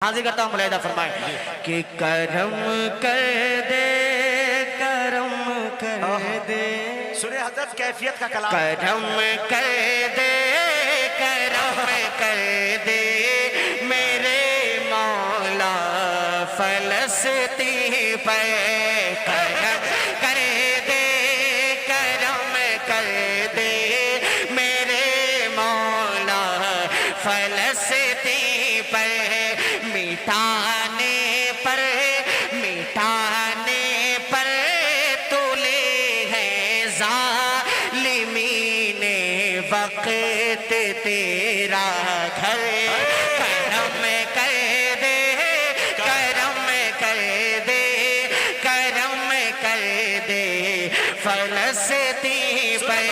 حاضر کرتا ہوں ملاحظہ فرمائیں کہ کرم کر دے سنیں حضرت کیفیت کا کلام کرم کر دے میرے مولا فلسطین پہ کرم کر دے میرے مولا فلسطین پہ مٹانے پر تولے ہیں ظالمین وقت تیرا گھر کرم کر دے فلسطین پہ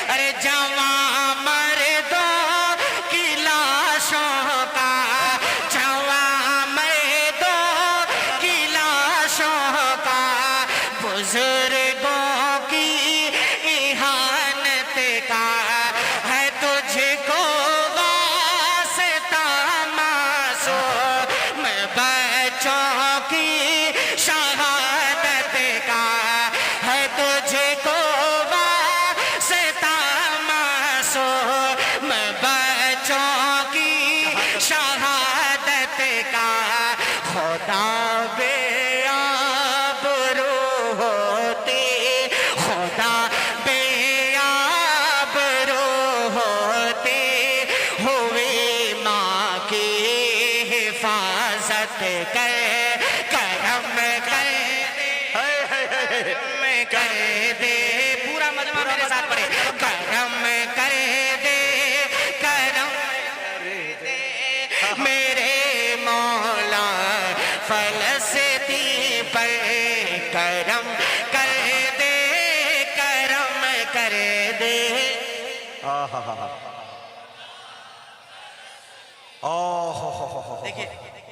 ارے جوان مردوں کی لاشوں کا بزرگوں کی اہانت کا ہے تجھ کو واسطہ معصوم بچوں کی شہادت کا ہے تجھ کو واسطہ معصوم بچوں کی شہادت کا خدا بے کرم کر دے پورا مجمع میرے ساتھ پڑھے کرم کر دے میرے مولا فلسطین پر کرم کر دے دیکھیں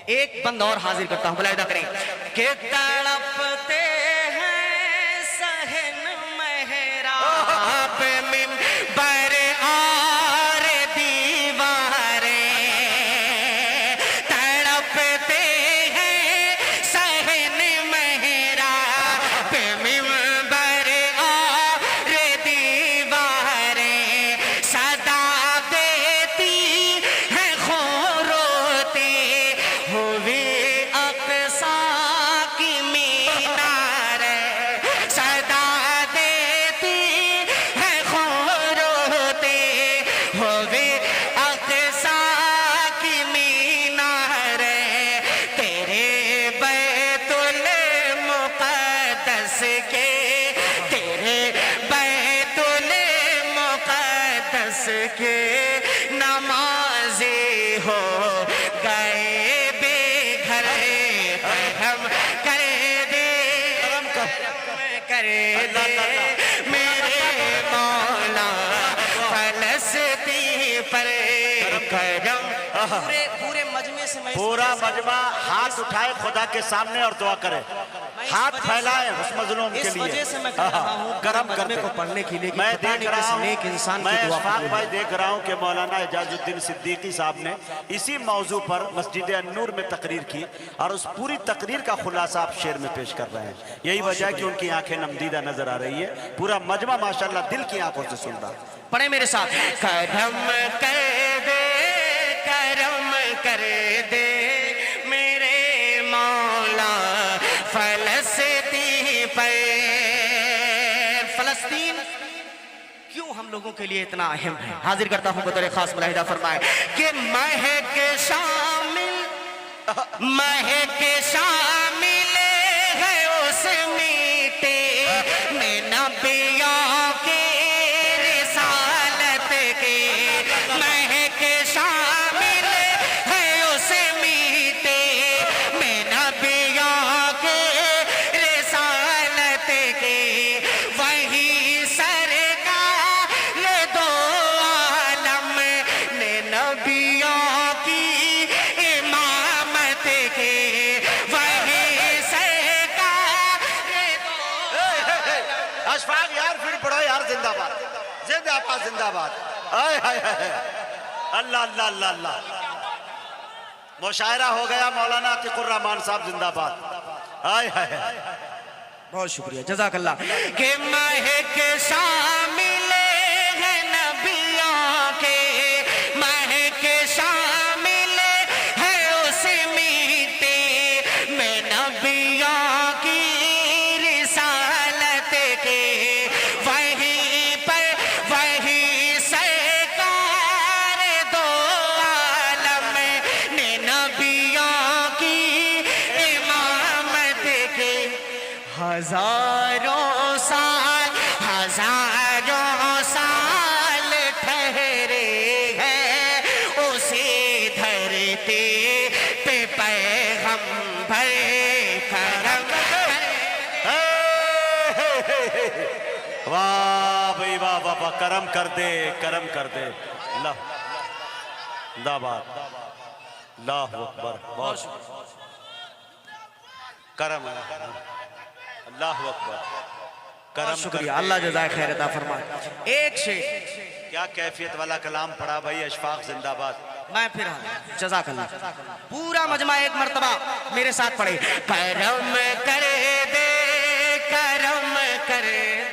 ایک بند اور حاضر کرتا ہوں ملاحظہ کریں کہ تڑپتے ہیں صحن محراب منبر اور دیواریں تڑپتے ہیں صحن محراب منبر اور دیواریں صدا دیتی ہے روتے ہوئے اقصی کی مینار صدا دیتی ہے روتے ہوئے اقصی کی مینار تیرے بیت المقدس کے نمازی ہو گئے بے گھر کرم کر دے میرے مولا فلسطین پر کرم پورے مجمع سے پورا مجمع ہاتھ اٹھائے خدا کے سامنے اور دعا کرے ہاتھ پھیلائے اس مظلوم کے لیے کرم کرتے کو پڑھنے کے لیے میں دیکھ رہا ہوں میں اشفاق بھائی دیکھ رہا ہوں کہ مولانا اعجاز الدین صدیقی صاحب نے اسی موضوع پر مسجد النور میں تقریر کی اور اس پوری تقریر کا خلاصہ آپ شعر میں پیش کر رہے ہیں یہی وجہ ہے کہ ان کی آنکھیں نمدیدہ نظر آ رہی ہے پورا مجمع ماشاءاللہ دل کی آنکھوں سے سن رہا پڑھیں میرے ساتھ کرم کر دے میرے مولا فلسطین پر فلسطین کیوں ہم لوگوں کے لیے اتنا اہم ہے حاضر کرتا ہوں بطور خاص ملاحظہ فرمائے کہ مہک شامل ہے اس میٹے میں نبیوں کی رسالت کی مہک شامل ہے اس میٹے میں نبیوں کی رسالت کی وہی سرکار دو عالم نے نبیوں کی امامت کی وہی سرکار دو اشفاق یار پھر پڑھو یار زندہ باد زندہ باد اللہ اللہ اللہ اللہ مشاعرہ ہو گیا مولانا عتیق الرحمان صاحب زندہ باد آئے ہائے بہت شکریہ جزاک اللہ کہ مہک شامل ہے نبیوں کے مہک شامل ہے اس میٹے میں نبیوں کی رسالت کے وہیں پر وہی سرکار دو عالم نے نبیوں کی امامت کے ہزاروں سال ٹھہرے ہیں اسی دھرتی پہ پیغمبر کرم واہ بھئی واہ واہ واہ کرم کر دے اللہ زندہ باد اللہ اکبر بہت کرم ہے اللہ اکبر کرم شکریہ اللہ جزائے خیر عطا فرمائے ایک شیخ کیا کیفیت والا کلام پڑھا بھائی اشفاق زندہ باد میں پھر جزاک اللہ پورا مجمع ایک مرتبہ میرے ساتھ پڑھے کرم کر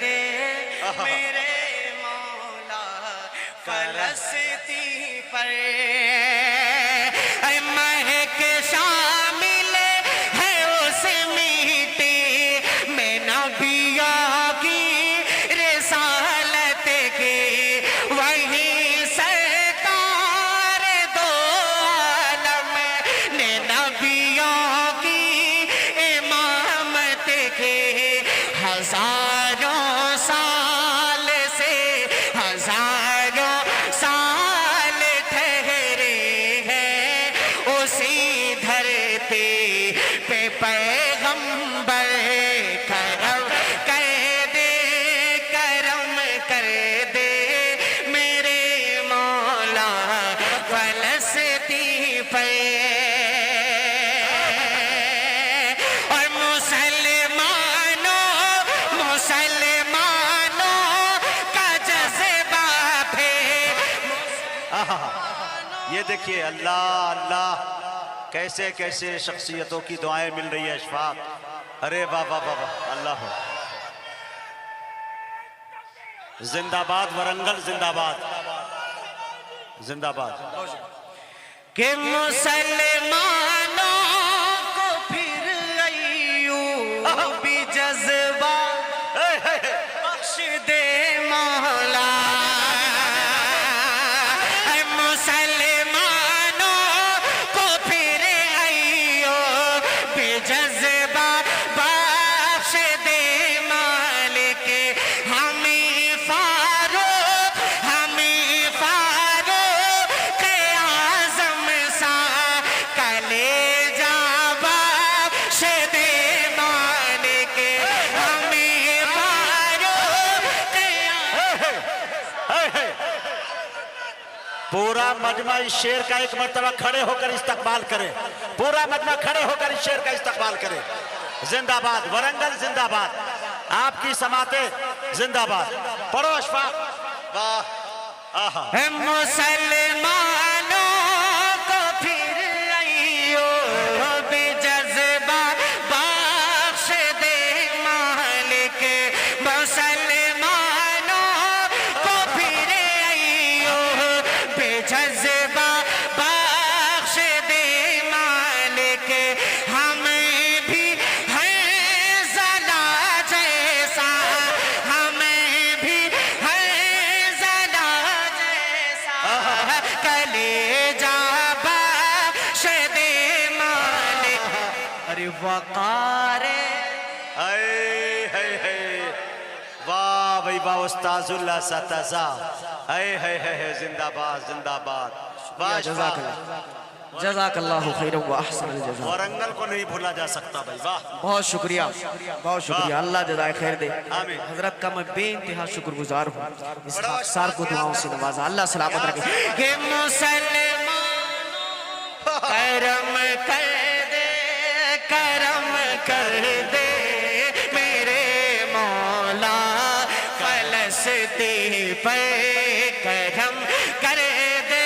دے میرے مولا فلسطین پر اے مہک شامل ہے اس میٹی میں نبیوں کی رسالت کی وہی سرکار دو عالم نے نبیوں کی امامت کی ہزاروں سال ٹھہرے ہیں اسی دھرتی پہ پیغمبر کرم کر دے میرے مولا فلسطین پہ اور مسلمانوں کا جذبہ یہ دیکھیے اللہ اللہ کیسے کیسے شخصیتوں کی دعائیں مل رہی ہے اشفاق ارے واہ واہ واہ واہ اللہ زندہ باد ورنگل زندہ باد زندہ باد کہ مسلمانوں کو پھر ایوبی جذبہ بخش دے مولا اے مسلمانوں کو پھر ایوبی جذبہ بخش دے مالک ہمیں فاروق اعظم سا کلیجہ بخش دے مالک ہمیں فاروق پورا مجمع اس شعر کا ایک مرتبہ کھڑے ہو کر استقبال کرے پورا مجمع کھڑے ہو کر اس شعر کا استقبال کرے زندہ باد ورنگل زندہ باد آپ کی سماعتیں زندہ باد پڑھو اشفاق واہ آہا مسلمانوں کو پھر ایوبی جذبہ بخش دے مالک مسلمانوں کو پھر ایوبی جذبہ بخش دے مالک ہمیں بھی ہے زلا جیسا ہمیں بھی ہے زلا جیسا کلیجہ بخش دے مالک ارے وقار واہ بھئی واہ استاذ اللہ ستزا زندہ باد زندہ باد واہ جزاک اللہ جزاک اللہ خیر و احسن الجزاء ورنگل کو نہیں بھولا جا سکتا بھائی واہ بہت شکریہ اللہ جزائے خیر دے حضرت کا میں بے انتہا شکر گزار ہوں اس خاکسار کو دعاؤں سے نوازا اللہ سلامت رکھے کہ مسلمانوں کرم کر دے میرے مولا فلسطین پہ کرم کر دے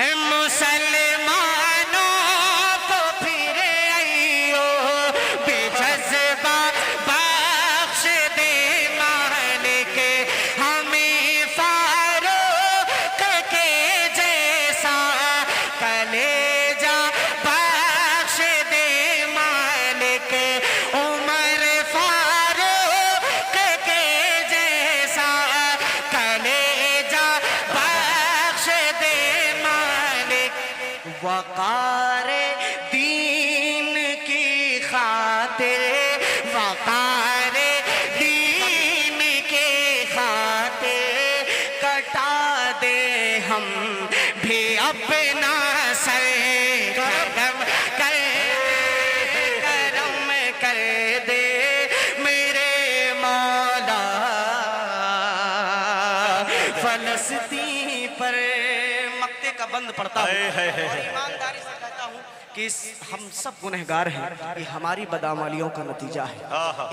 اے مسلمانوں تو پھر آئیو بے جذبہ بخش دے مالک ہمیں فاروق کے جیسا کلیجہ بخش دے مالک عمر فاروق کے جیسا کلیجہ بخش دے مالک وقار دین کی خاطر وقار دین کی خاطر کٹا دے ہم بھی اپنا سر کرم کر دے میرے مولا فلسطین پر مکتے کا بند پڑتا ہوں اور ایمانداری سے کہتا ہوں کہ ہم سب گنہگار ہیں، یہ ہماری بدعمالیوں کا نتیجہ ہے۔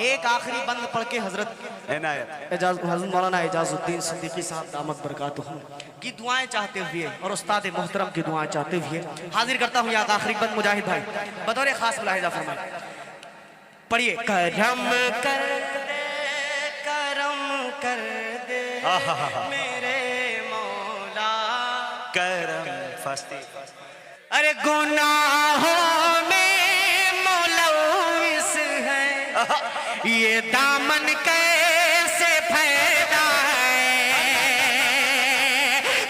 ایک آخری بند پڑھ کے حضرت حضرت مولانا اعجاز الدین صدیقی صاحب دامت برکاتہم کی دعائیں چاہتے ہوئے اور استاد محترم کی دعائیں چاہتے ہوئے حاضر کرتا ہوں یہ آخری بند مجاہد بھائی بطور خاص ملاحظہ فرمائیں۔ پڑھیے کرم کر دے میرے مولا کرم فستی ارے گناہوں میں ملوث ہے یہ دامن کیسے پھیلا ہے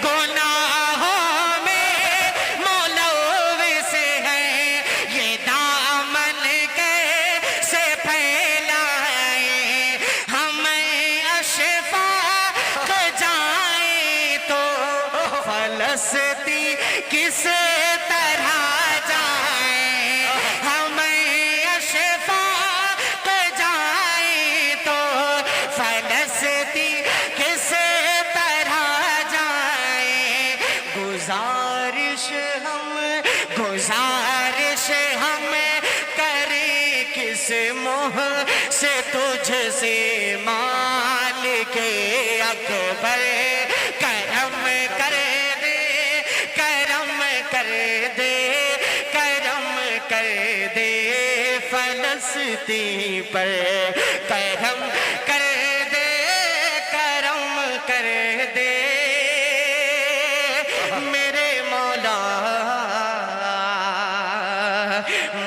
گناہوں میں ملوث ہے یہ دامن کیسے پھیلا ہے ہمیں اشفاق جائیں تو فلسطین کس طرح جائیں ہمیں اشفاق جائیں تو فلسطین کس طرح جائیں گزارش ہم کریں کس منہ سے تجھ سے مالک اکبر کرم کر دے کرم کر دے کرم کر دے فلسطین پر کرم کر دے کرم کر دے میرے مولا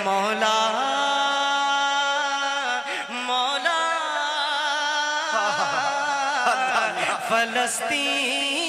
مولا مولا فلسطین